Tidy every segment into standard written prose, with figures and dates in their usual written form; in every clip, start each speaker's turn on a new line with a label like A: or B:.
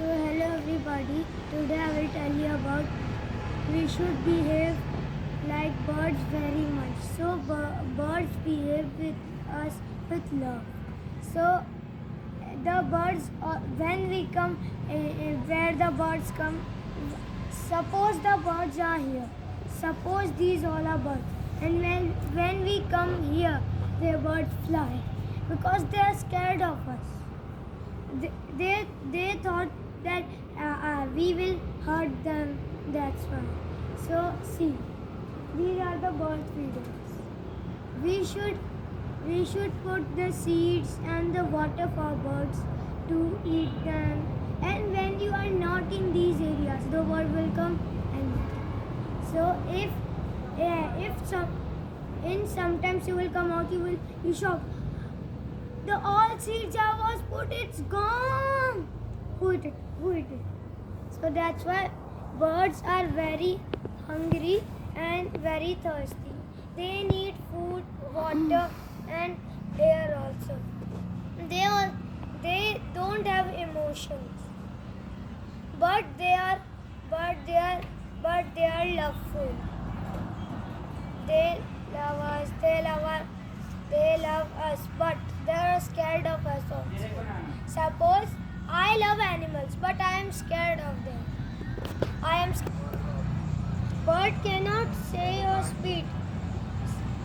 A: Hello everybody. Today I will tell you about we should behave like birds very much. So birds behave with us with love. So the birds when we come where the birds come, suppose the birds are here. Suppose these all are birds, and when we come here, the birds fly because they are scared of us. They thought that we will hurt them. That's why. So see, these are the bird feeders. We should put the seeds and the water for birds to eat them. And when you are not in these areas, the bird will come and eat you. So if sometimes you will come out, you shock. The all seeds I was put, it's gone. Who eat it? So that's why birds are very hungry and very thirsty. They need food, water, and air also. They don't have emotions, but they are loveful. They love us. They love us, but they are scared of us also. Suppose I love animals, but I am scared of them. Bird cannot say or speak,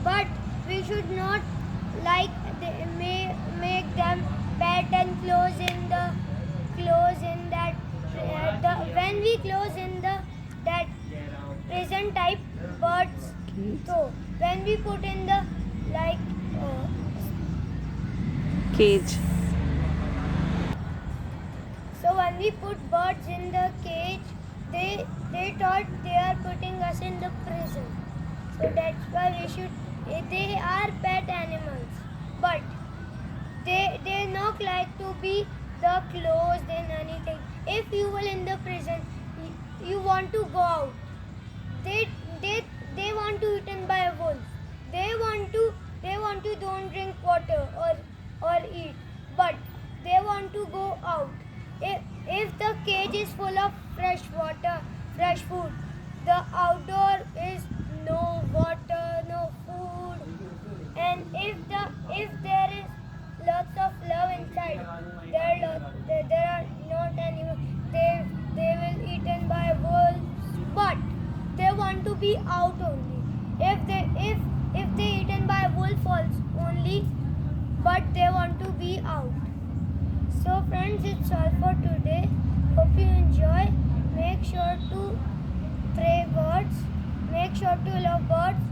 A: but we should not make them pet and close in that when we close in that prison type birds. So when we put in the
B: cage.
A: So when we put birds in the cage, they thought they are putting us in the prison. So that's why they are pet animals, but they not like to be the closed in anything. If you will in the prison, you want to go out. They want to eaten by a wolf. They want to don't drink water or eat, but they want to go out. If the cage is full of fresh water, fresh food, the outdoor is no water, no food. And if there is lots of love inside, there are not animals. They will eaten by wolves, but they want to be out only. If they eaten by wolf only, but they want to be out. So friends, it's all for today. Hope you enjoy. Make sure to pray birds. Make sure to love birds.